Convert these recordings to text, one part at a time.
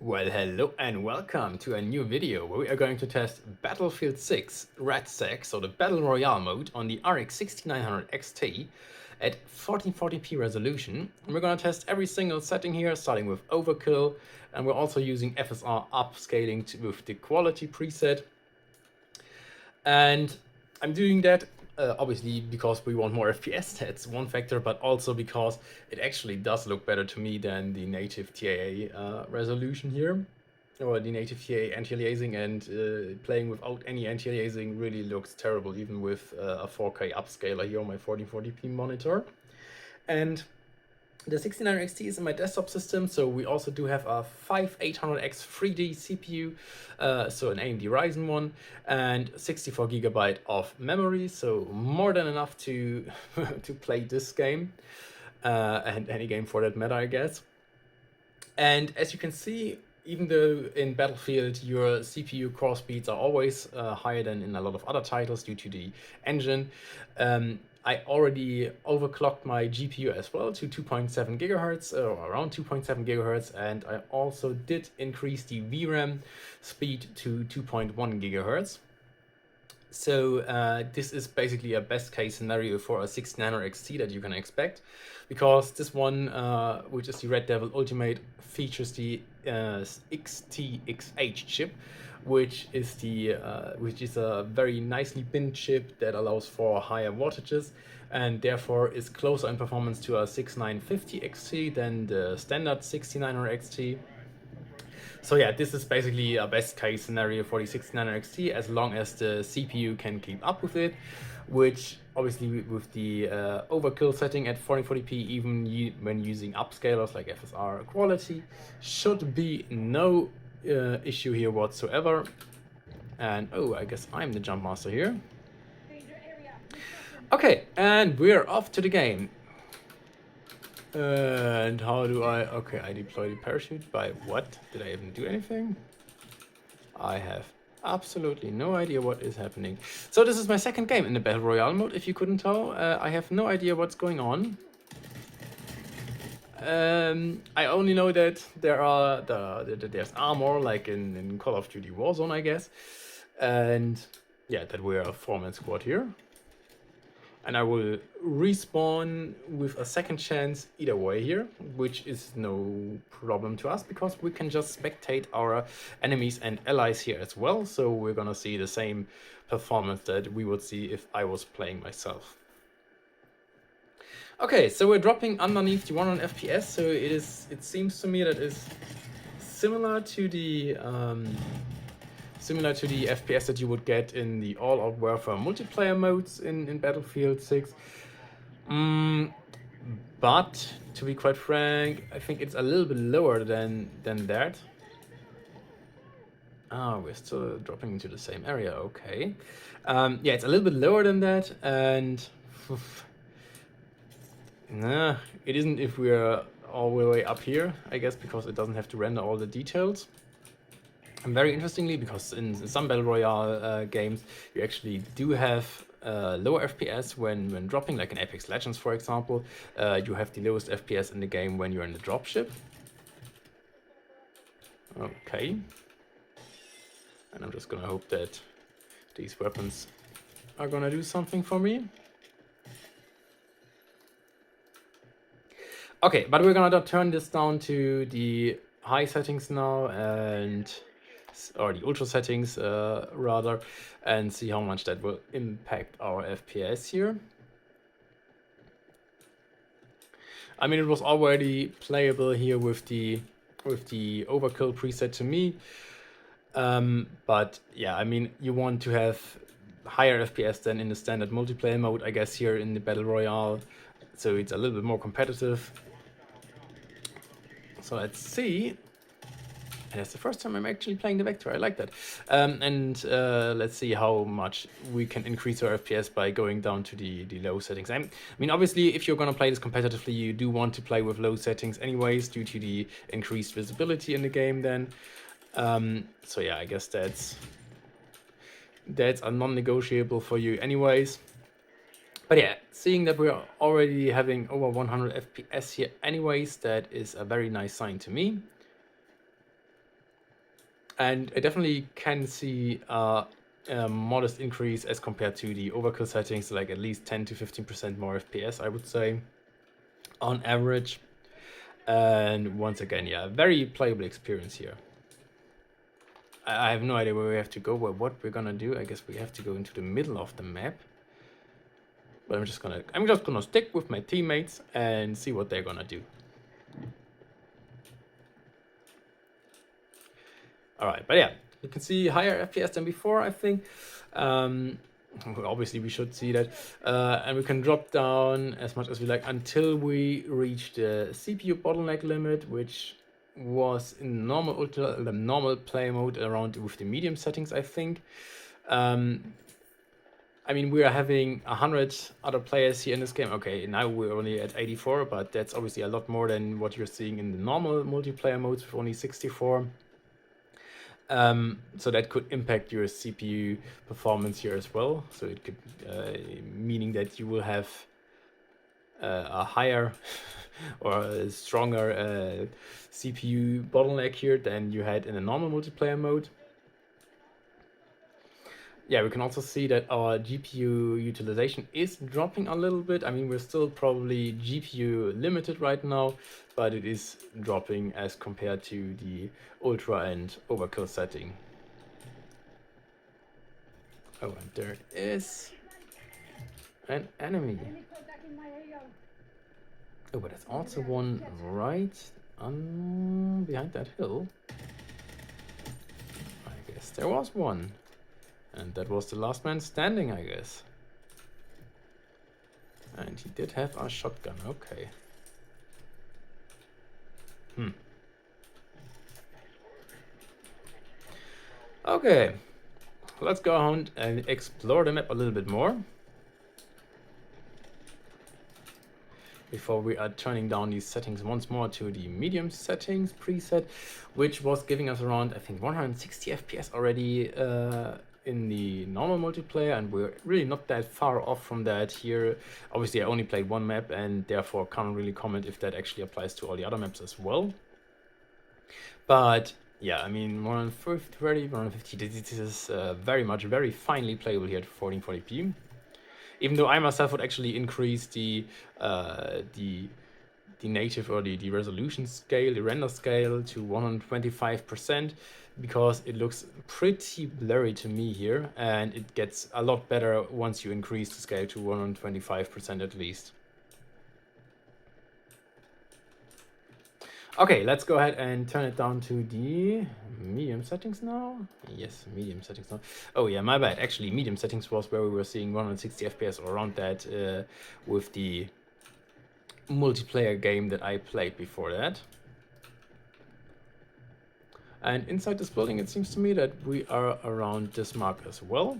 Well, hello and welcome to a new video where we are going to test Battlefield 6 REDSEC, so the Battle Royale mode on the RX 6900 XT at 1440p resolution. And we're going to test every single setting here, starting with Overkill, and we're also using FSR upscaling with the quality preset. And I'm doing that obviously because we want more FPS, that's one factor, but also because it actually does look better to me than the native TAA resolution here, or the native TAA anti-aliasing, and playing without any anti-aliasing really looks terrible, even with a 4K upscaler here on my 1440p monitor. And the 6900 XT is in my desktop system, so we also do have a 5800X 3D CPU, so an AMD Ryzen one, and 64GB of memory, so more than enough to to play this game, and any game for that matter, I guess. And as you can see, even though in Battlefield your CPU core speeds are always higher than in a lot of other titles due to the engine, I already overclocked my GPU as well to 2.7 gigahertz, or around 2.7 gigahertz, and I also did increase the VRAM speed to 2.1 gigahertz. So this is basically a best case scenario for a 6900 XT that you can expect, because this one, which is the Red Devil Ultimate, features the XTXH chip, which is a very nicely binned chip that allows for higher wattages and therefore is closer in performance to a 6950 XT than the standard 6900 XT. So yeah, this is basically a best case scenario for the 6900 XT, as long as the CPU can keep up with it, which obviously with the overkill setting at 1440p, even when using upscalers like FSR quality, should be no issue here whatsoever. And oh, I guess I'm the jump master here. Okay, and we're off to the game. And how do I... Okay, I deploy the parachute. By what? Did I even do anything? I have absolutely no idea what is happening. So this is my second game in the Battle Royale mode, if you couldn't tell. I have no idea what's going on. I only know that there's armor, like in Call of Duty Warzone, I guess. And yeah, that we're a 4-man squad here. And I will respawn with a second chance either way here, which is no problem to us because we can just spectate our enemies and allies here as well. So we're gonna see the same performance that we would see if I was playing myself. Okay, so we're dropping underneath the 100 FPS, so it seems to me that is similar to the FPS that you would get in the all-out warfare multiplayer modes in Battlefield 6. But to be quite frank, I think it's a little bit lower than that. Ah, we're still dropping into the same area, okay. Yeah, it's a little bit lower than that, and nah, it isn't if we're all the way up here, I guess, because it doesn't have to render all the details. And very interestingly, because in some Battle Royale games, you actually do have lower FPS when dropping, like in Apex Legends, for example. You have the lowest FPS in the game when you're in the dropship. Okay. And I'm just gonna hope that these weapons are gonna do something for me. Okay, but we're gonna turn this down to the high settings now, or the ultra settings rather, and see how much that will impact our FPS here. I mean, it was already playable here with the overkill preset to me, but yeah, I mean, you want to have higher FPS than in the standard multiplayer mode, I guess, here in the Battle Royale, so it's a little bit more competitive. So let's see. And that's the first time I'm actually playing the Vector. I like that. Let's see how much we can increase our FPS by going down to the low settings. I mean, obviously, if you're going to play this competitively, you do want to play with low settings anyways, due to the increased visibility in the game then. So yeah, I guess that's a non-negotiable for you anyways. But yeah, seeing that we're already having over 100 FPS here anyways, that is a very nice sign to me. And I definitely can see a modest increase as compared to the overkill settings, like at least 10 to 15% more FPS, I would say, on average. And once again, yeah, very playable experience here. I have no idea where we have to go, what we're gonna do. I guess we have to go into the middle of the map. But I'm just gonna stick with my teammates and see what they're gonna do. All right, but yeah, you can see higher FPS than before, I think. Obviously, we should see that. And we can drop down as much as we like until we reach the CPU bottleneck limit, which was in normal play mode around with the medium settings, I think. I mean, we are having 100 other players here in this game. Okay, now we're only at 84, but that's obviously a lot more than what you're seeing in the normal multiplayer modes with only 64. So that could impact your CPU performance here as well. So it could, meaning that you will have a higher or a stronger CPU bottleneck here than you had in a normal multiplayer mode. Yeah, we can also see that our GPU utilization is dropping a little bit. I mean, we're still probably GPU limited right now, but it is dropping as compared to the ultra and overkill setting. Oh, and there is an enemy. Oh, but there's also one right behind that hill. I guess there was one. And that was the last man standing, I guess. And he did have a shotgun, okay. Okay, let's go on and explore the map a little bit more. Before we are turning down these settings once more to the medium settings preset, which was giving us around, I think, 160 FPS already in the normal multiplayer, and we're really not that far off from that here. Obviously, I only played one map and therefore can't really comment if that actually applies to all the other maps as well. But yeah, I mean, 130, 150, this is very finely playable here at 1440p. Even though I myself would actually increase the native or the resolution scale, the render scale to 125%, because it looks pretty blurry to me here, and it gets a lot better once you increase the scale to 125% at least. Okay, let's go ahead and turn it down to the medium settings now. Yes, medium settings now. Oh yeah, my bad. Actually, medium settings was where we were seeing 160 FPS or around that with the multiplayer game that I played before that. And inside this building, it seems to me that we are around this mark as well.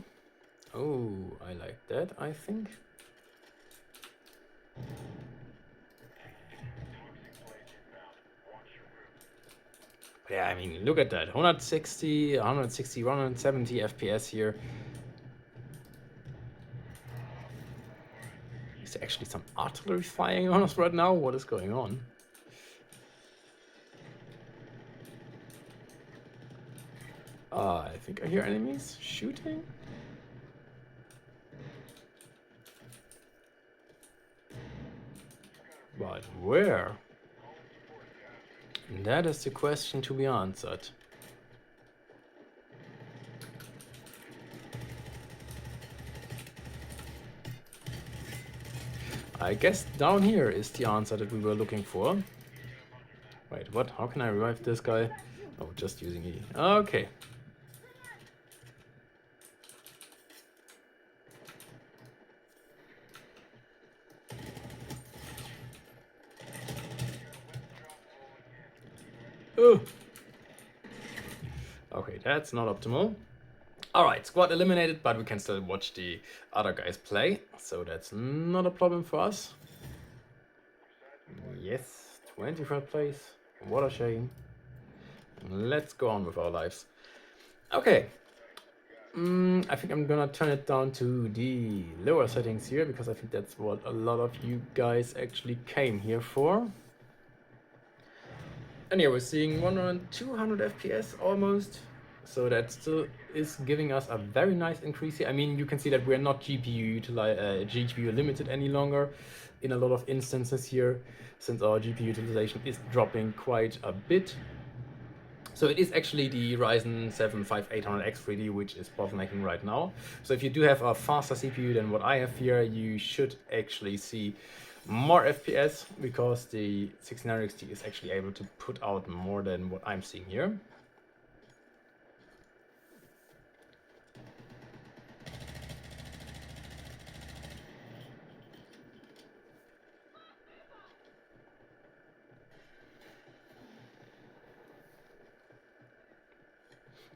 Oh, I like that, I think. Yeah, I mean, look at that. 160, 170 FPS here. Is there actually some artillery firing on us right now? What is going on? I think I hear enemies shooting. But where? That is the question to be answered. I guess down here is the answer that we were looking for. Wait, what? How can I revive this guy? Oh, just using E. Okay. Oh. Okay, that's not optimal. Alright, squad eliminated, but we can still watch the other guys play, so that's not a problem for us. Yes, 23rd place. What a shame. Let's go on with our lives. Okay. I think I'm gonna turn it down to the lower settings here, because I think that's what a lot of you guys actually came here for. And here we're seeing 200 FPS almost. So that still is giving us a very nice increase here. I mean, you can see that we're not GPU limited any longer in a lot of instances here, since our GPU utilization is dropping quite a bit. So it is actually the Ryzen 7 5800X 3D which is bottlenecking right now. So if you do have a faster CPU than what I have here, you should actually see more FPS, because the 1600XT is actually able to put out more than what I'm seeing here.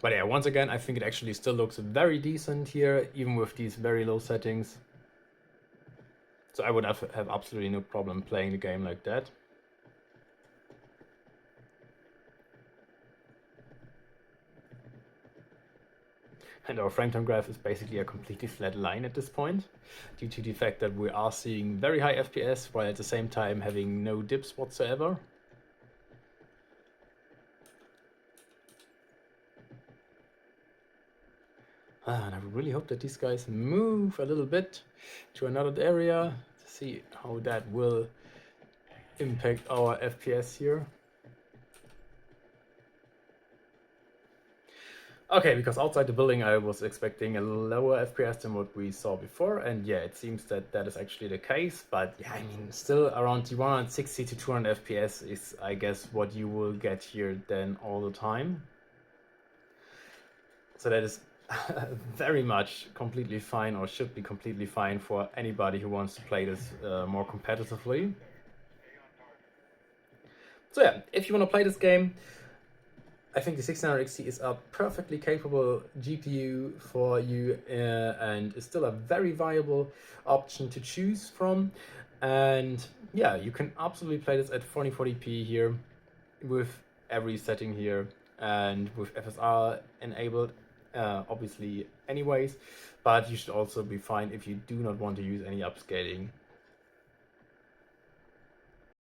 But yeah, once again, I think it actually still looks very decent here, even with these very low settings. So I would have absolutely no problem playing the game like that. And our frame time graph is basically a completely flat line at this point, due to the fact that we are seeing very high FPS while at the same time having no dips whatsoever. And I really hope that these guys move a little bit to another area to see how that will impact our FPS here. Okay, because outside the building I was expecting a lower FPS than what we saw before, and yeah, it seems that that is actually the case. But yeah, I mean, still around the 160 to 200 FPS is, I guess, what you will get here then all the time. So that is very much completely fine, or should be completely fine for anybody who wants to play this more competitively. So yeah, if you want to play this game, I think the 1600XT is a perfectly capable GPU for you, and is still a very viable option to choose from. And yeah, you can absolutely play this at 1440p here with every setting here, and with FSR enabled, obviously anyways, but you should also be fine if you do not want to use any upscaling